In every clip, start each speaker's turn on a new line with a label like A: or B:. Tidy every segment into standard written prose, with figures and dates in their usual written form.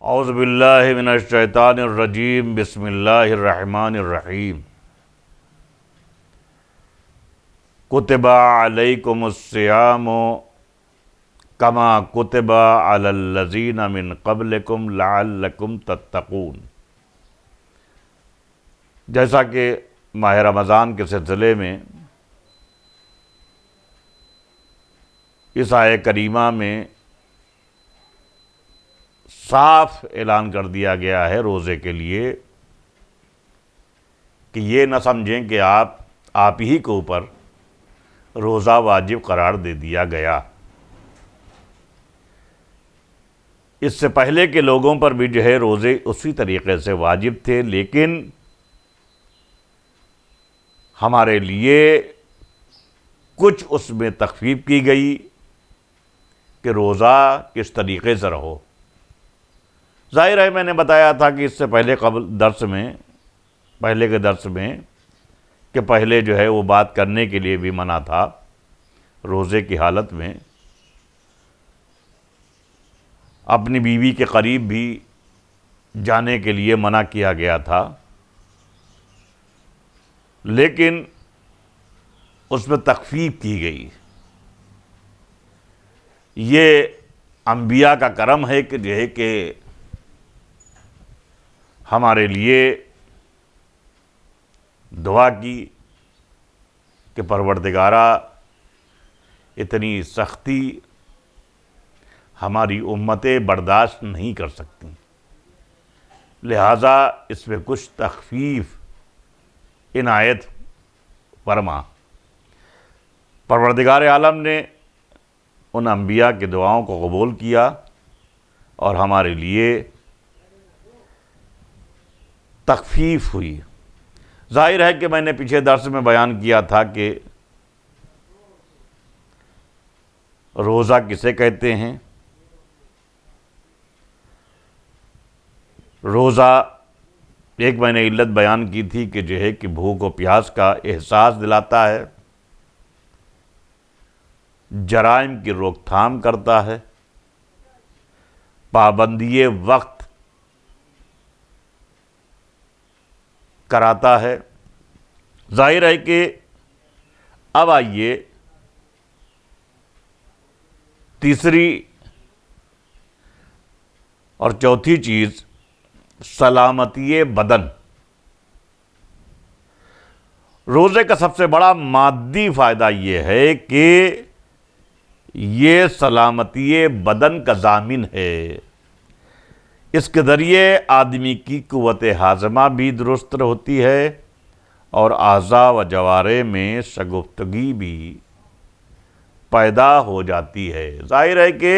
A: اعوذ باللہ من الشیطان الرجیم بسم اللہ الرحمن الرحیم کتب علیکم الصیام کما کتب علی الذین من قبلکم لعلکم تتقون۔ جیسا کہ ماہ رمضان کے سلسلے میں اس آیہ کریمہ میں صاف اعلان کر دیا گیا ہے روزے کے لیے کہ یہ نہ سمجھیں کہ آپ ہی کے اوپر روزہ واجب قرار دے دیا گیا۔ اس سے پہلے کے لوگوں پر بھی جو ہے روزے اسی طریقے سے واجب تھے، لیکن ہمارے لیے کچھ اس میں تخفیف کی گئی کہ روزہ کس طریقے سے رہو۔ ظاہر ہے میں نے بتایا تھا کہ اس سے پہلے پہلے کے درس میں کہ پہلے جو ہے وہ بات کرنے کے لیے بھی منع تھا، روزے کی حالت میں اپنی بیوی کے قریب بھی جانے کے لیے منع کیا گیا تھا، لیکن اس میں تخفیف کی گئی۔ یہ انبیاء کا کرم ہے کہ جو ہے کہ ہمارے لیے دعا کی کہ پروردگارا اتنی سختی ہماری امتیں برداشت نہیں کر سکتی، لہٰذا اس میں کچھ تخفیف عنایت فرما۔ پروردگار عالم نے ان انبیاء کی دعاؤں کو قبول کیا اور ہمارے لیے تخفیف ہوئی۔ ظاہر ہے کہ میں نے پیچھے درس میں بیان کیا تھا کہ روزہ کسے کہتے ہیں۔ روزہ ایک میں نے علت بیان کی تھی کہ جو ہے کہ بھوک و پیاس کا احساس دلاتا ہے، جرائم کی روک تھام کرتا ہے، پابندی وقت کراتا ہے۔ ظاہر ہے کہ اب آئیے تیسری اور چوتھی چیز، سلامتی بدن۔ روزے کا سب سے بڑا مادی فائدہ یہ ہے کہ یہ سلامتی بدن کا ضامن ہے۔ اس کے ذریعے آدمی کی قوت ہاضمہ بھی درست ہوتی ہے اور اعضاء و جوارح میں شگفتگی بھی پیدا ہو جاتی ہے۔ ظاہر ہے کہ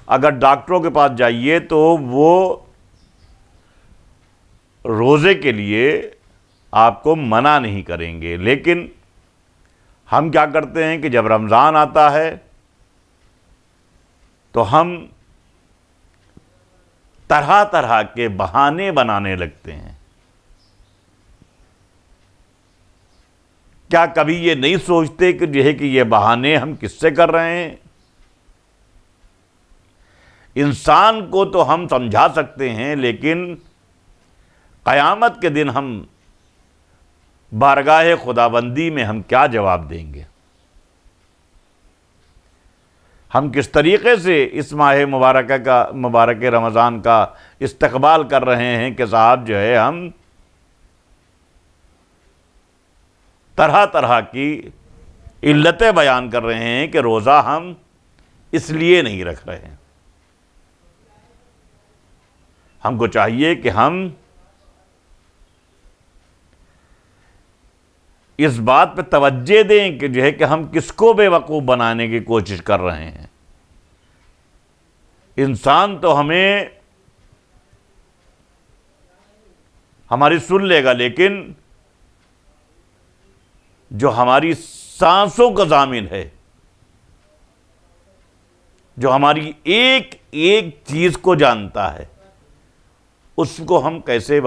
A: اگر ڈاکٹروں کے پاس جائیے تو وہ روزے کے لیے آپ کو منع نہیں کریں گے، لیکن ہم کیا کرتے ہیں کہ جب رمضان آتا ہے تو ہم طرح طرح کے بہانے بنانے لگتے ہیں۔ کیا کبھی یہ نہیں سوچتے کہ جو ہے کہ یہ بہانے ہم کس سے کر رہے ہیں؟ انسان کو تو ہم سمجھا سکتے ہیں، لیکن قیامت کے دن ہم بارگاہ خداوندی میں ہم کیا جواب دیں گے؟ ہم کس طریقے سے اس ماہ مبارک رمضان کا استقبال کر رہے ہیں کہ صاحب جو ہے ہم طرح طرح کی علتیں بیان کر رہے ہیں کہ روزہ ہم اس لیے نہیں رکھ رہے ہیں۔ ہم کو چاہیے کہ ہم اس بات پہ توجہ دیں کہ جو ہے کہ ہم کس کو بے وقوف بنانے کی کوشش کر رہے ہیں۔ انسان تو ہماری سن لے گا، لیکن جو ہماری سانسوں کا ضامن ہے، جو ہماری ایک ایک چیز کو جانتا ہے، اس کو ہم کیسے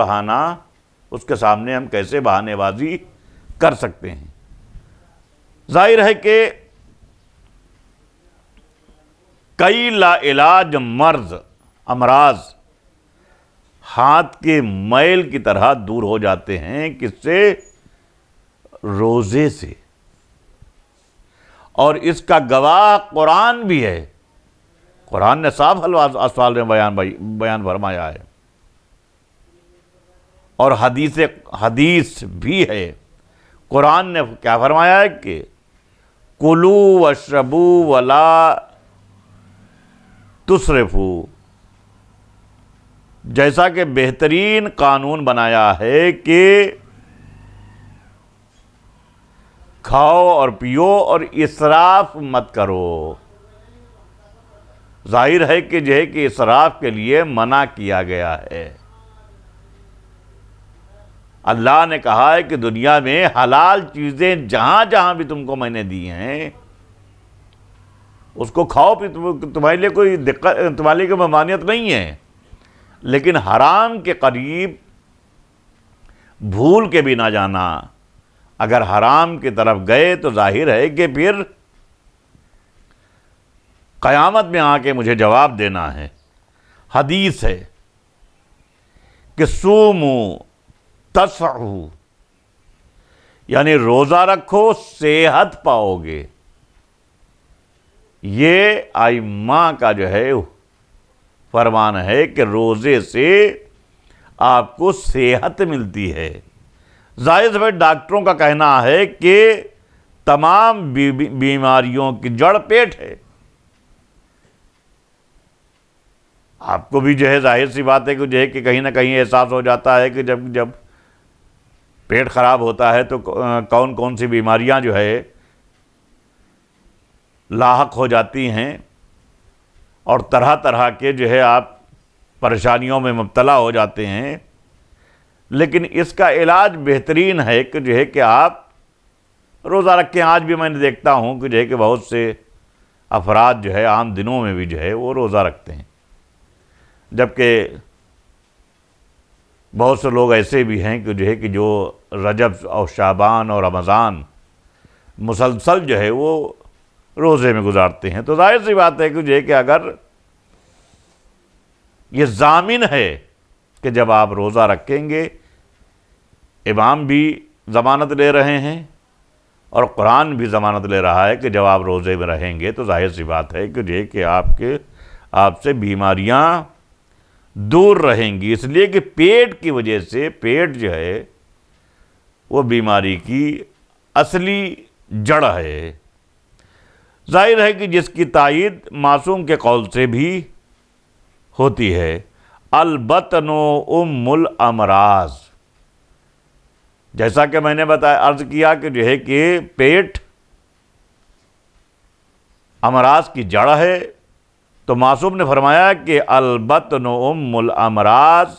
A: اس کے سامنے ہم کیسے بہانے بازی کر سکتے ہیں؟ ظاہر ہے کہ کئی لا علاج مرض امراض ہاتھ کے میل کی طرح دور ہو جاتے ہیں، کس سے؟ روزے سے۔ اور اس کا گواہ قرآن بھی ہے، قرآن نے صاف الفاظ میں بیان فرمایا ہے، اور حدیث بھی ہے۔ قرآن نے کیا فرمایا ہے کہ کلوا واشربوا ولا تسرفوا، جیسا کہ بہترین قانون بنایا ہے کہ کھاؤ اور پیو اور اسراف مت کرو۔ ظاہر ہے کہ جو ہے کہ اسراف کے لیے منع کیا گیا ہے۔ اللہ نے کہا ہے کہ دنیا میں حلال چیزیں جہاں جہاں بھی تم کو میں نے دی ہیں اس کو کھاؤ، تمہارے لیے کوئی دقت، تمہارے لیے کوئی ممانعت نہیں ہے، لیکن حرام کے قریب بھول کے بھی نہ جانا۔ اگر حرام کی طرف گئے تو ظاہر ہے کہ پھر قیامت میں آ کے مجھے جواب دینا ہے۔ حدیث ہے کہ صوموا تصحوا، یعنی روزہ رکھو صحت پاؤ گے۔ یہ ائمہ کا جو ہے فرمان ہے کہ روزے سے آپ کو صحت ملتی ہے۔ ظاہر سے ڈاکٹروں کا کہنا ہے کہ تمام بیماریوں کی جڑ پیٹ ہے۔ آپ کو بھی جو ہے ظاہر سی بات ہے کہ جو ہے کہ کہیں نہ کہیں احساس ہو جاتا ہے کہ جب پیٹ خراب ہوتا ہے تو کون کون سی بیماریاں جو ہے لاحق ہو جاتی ہیں، اور طرح طرح کے جو ہے آپ پریشانیوں میں مبتلا ہو جاتے ہیں۔ لیکن اس کا علاج بہترین ہے کہ جو ہے کہ آپ روزہ رکھیں۔ آج بھی میں نے دیکھتا ہوں کہ جو ہے کہ بہت سے افراد جو ہے عام دنوں میں بھی جو ہے وہ روزہ رکھتے ہیں، جبکہ بہت سے لوگ ایسے بھی ہیں کہ جو ہے کہ جو رجب اور شعبان اور رمضان مسلسل جو ہے وہ روزے میں گزارتے ہیں۔ تو ظاہر سی بات ہے کہ جو ہے کہ اگر یہ ضامن ہے کہ جب آپ روزہ رکھیں گے، امام بھی ضمانت لے رہے ہیں اور قرآن بھی ضمانت لے رہا ہے کہ جب آپ روزے میں رہیں گے تو ظاہر سی بات ہے کہ جو ہے کہ آپ سے بیماریاں دور رہیں گی، اس لیے کہ پیٹ کی وجہ سے، پیٹ جو ہے وہ بیماری کی اصلی جڑ ہے۔ ظاہر ہے کہ جس کی تائید معصوم کے قول سے بھی ہوتی ہے، البطن ام الامراض، جیسا کہ میں نے عرض کیا کہ جو ہے کہ پیٹ امراض کی جڑ ہے، تو معصوم نے فرمایا کہ البطن ام الامراض،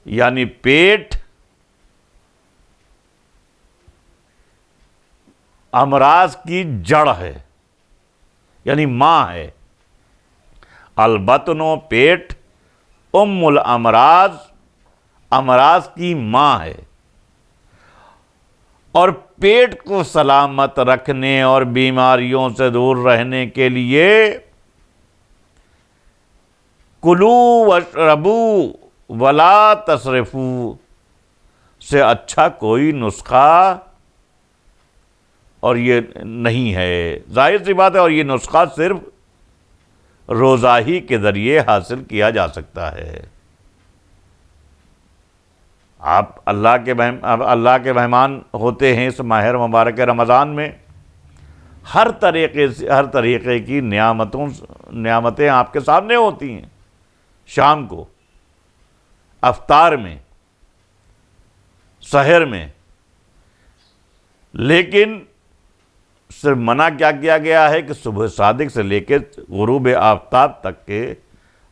A: یعنی پیٹ امراض کی جڑ ہے، یعنی ماں ہے۔ البطن پیٹ، ام الامراض امراض کی ماں ہے۔ اور پیٹ کو سلامت رکھنے اور بیماریوں سے دور رہنے کے لیے کلوا واشربوا ولا تسرفوا سے اچھا کوئی نسخہ اور یہ نہیں ہے۔ ظاہر سی بات ہے، اور یہ نسخہ صرف روزہ ہی کے ذریعے حاصل کیا جا سکتا ہے۔ آپ اللہ کے مہمان ہوتے ہیں اس ماہ مبارک رمضان میں، ہر طریقے کی نعمتیں آپ کے سامنے ہوتی ہیں، شام کو، افطار میں، سحر میں، لیکن صرف منع کیا گیا ہے کہ صبح صادق سے لے کے غروب آفتاب تک کے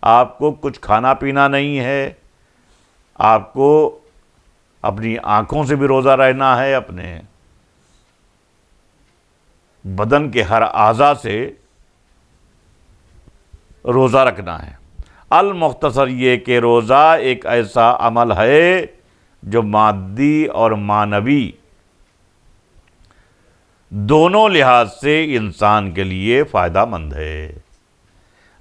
A: آپ کو کچھ کھانا پینا نہیں ہے، آپ کو اپنی آنکھوں سے بھی روزہ رہنا ہے، اپنے بدن کے ہر اعضاء سے روزہ رکھنا ہے۔ المختصر یہ کہ روزہ ایک ایسا عمل ہے جو مادی اور معنوی دونوں لحاظ سے انسان کے لیے فائدہ مند ہے۔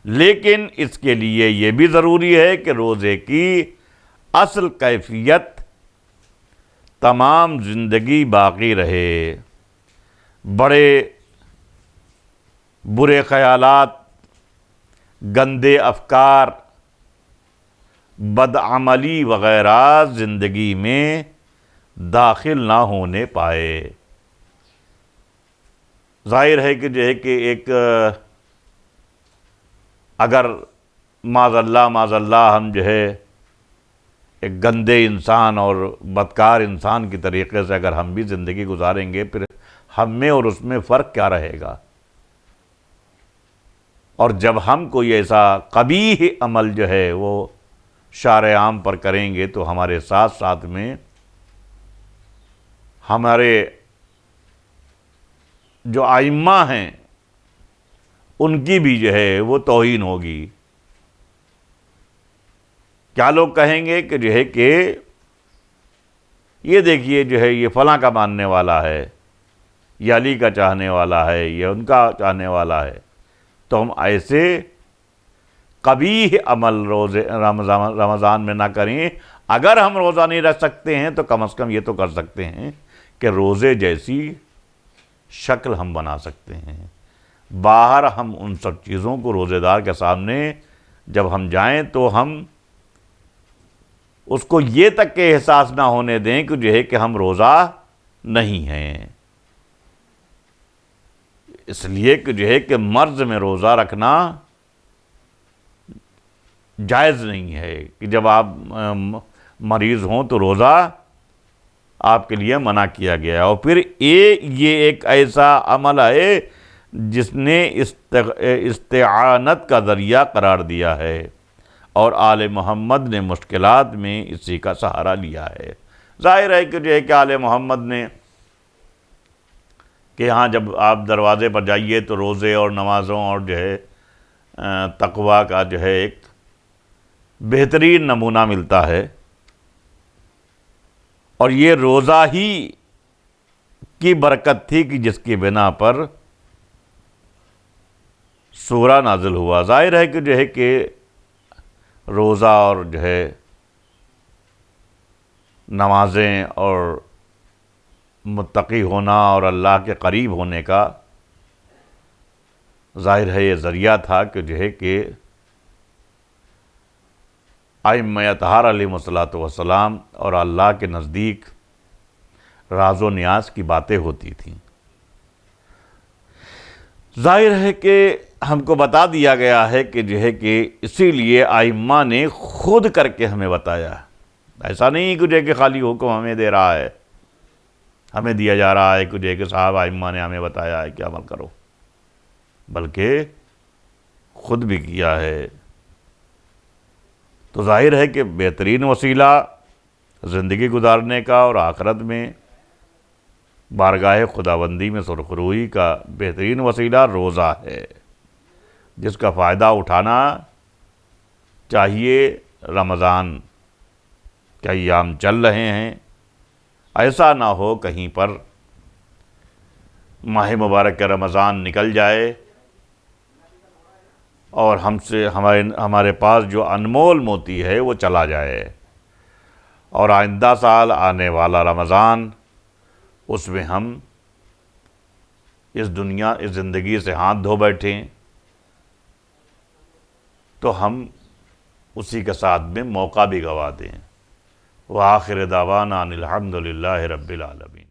A: لیکن اس کے لیے یہ بھی ضروری ہے کہ روزے کی اصل کیفیت تمام زندگی باقی رہے۔ بڑے برے خیالات، گندے افکار، بدعملی وغیرہ زندگی میں داخل نہ ہونے پائے۔ ظاہر ہے کہ جو ہے کہ ایک اگر معاذ اللہ ہم جو ہے ایک گندے انسان اور بدکار انسان کی طریقے سے اگر ہم بھی زندگی گزاریں گے، پھر ہم میں اور اس میں فرق کیا رہے گا؟ اور جب ہم کوئی ایسا قبیح عمل جو ہے وہ شارع عام پر کریں گے تو ہمارے ساتھ ساتھ میں ہمارے جو ائمہ ہیں ان کی بھی جو ہے وہ توہین ہوگی۔ کیا لوگ کہیں گے کہ جو ہے کہ یہ دیکھیے جو ہے یہ فلاں کا ماننے والا ہے، یہ علی کا چاہنے والا ہے، یہ ان کا چاہنے والا ہے۔ تو ہم ایسے قبیح عمل رمضان میں نہ کریں۔ اگر ہم روزہ نہیں رکھ سکتے ہیں تو کم از کم یہ تو کر سکتے ہیں کہ روزے جیسی شکل ہم بنا سکتے ہیں۔ باہر ہم ان سب چیزوں کو روزے دار کے سامنے جب ہم جائیں تو ہم اس کو یہ تک کہ احساس نہ ہونے دیں کہ جو ہے کہ ہم روزہ نہیں ہیں۔ اس لیے کہ جو ہے کہ مرض میں روزہ رکھنا جائز نہیں ہے کہ جب آپ مریض ہوں تو روزہ آپ کے لیے منع کیا گیا ہے۔ اور پھر یہ ایک ایسا عمل ہے جس نے استعانت کا ذریعہ قرار دیا ہے، اور آل محمد نے مشکلات میں اسی کا سہارا لیا ہے۔ ظاہر ہے کہ جو ہے کہ آل محمد نے کہ ہاں جب آپ دروازے پر جائیے تو روزے اور نمازوں اور جو ہے تقویٰ کا جو ہے ایک بہترین نمونہ ملتا ہے، اور یہ روزہ ہی کی برکت تھی کہ جس کی بنا پر سورہ نازل ہوا۔ ظاہر ہے کہ جو ہے کہ روزہ اور جو ہے نمازیں اور متقی ہونا اور اللہ کے قریب ہونے کا ظاہر ہے یہ ذریعہ تھا کہ جو ہے کہ ائمہ اطہار علیہ الصلوۃ والسلام اور اللہ کے نزدیک راز و نیاز کی باتیں ہوتی تھیں۔ ظاہر ہے کہ ہم کو بتا دیا گیا ہے کہ جو ہے کہ اسی لیے ائمہ نے خود کر کے ہمیں بتایا۔ ایسا نہیں کہ جو ہے کہ خالی حکم ہمیں دے رہا ہے، ہمیں دیا جا رہا ہے کہ جو ہے کہ صاحب ائمہ نے ہمیں بتایا ہے کہ عمل کرو، بلکہ خود بھی کیا ہے۔ تو ظاہر ہے کہ بہترین وسیلہ زندگی گزارنے کا اور آخرت میں بارگاہ خداوندی میں سرخروئی کا بہترین وسیلہ روزہ ہے، جس کا فائدہ اٹھانا چاہیے۔ رمضان کے ایام چل رہے ہیں، ایسا نہ ہو کہیں پر ماہ مبارک رمضان نکل جائے اور ہمارے پاس جو انمول موتی ہے وہ چلا جائے، اور آئندہ سال آنے والا رمضان اس میں ہم اس زندگی سے ہاتھ دھو بیٹھیں تو ہم اسی کے ساتھ میں موقع بھی گوا دیں۔ وآخر دعوانا ان الحمد للہ رب العالمین۔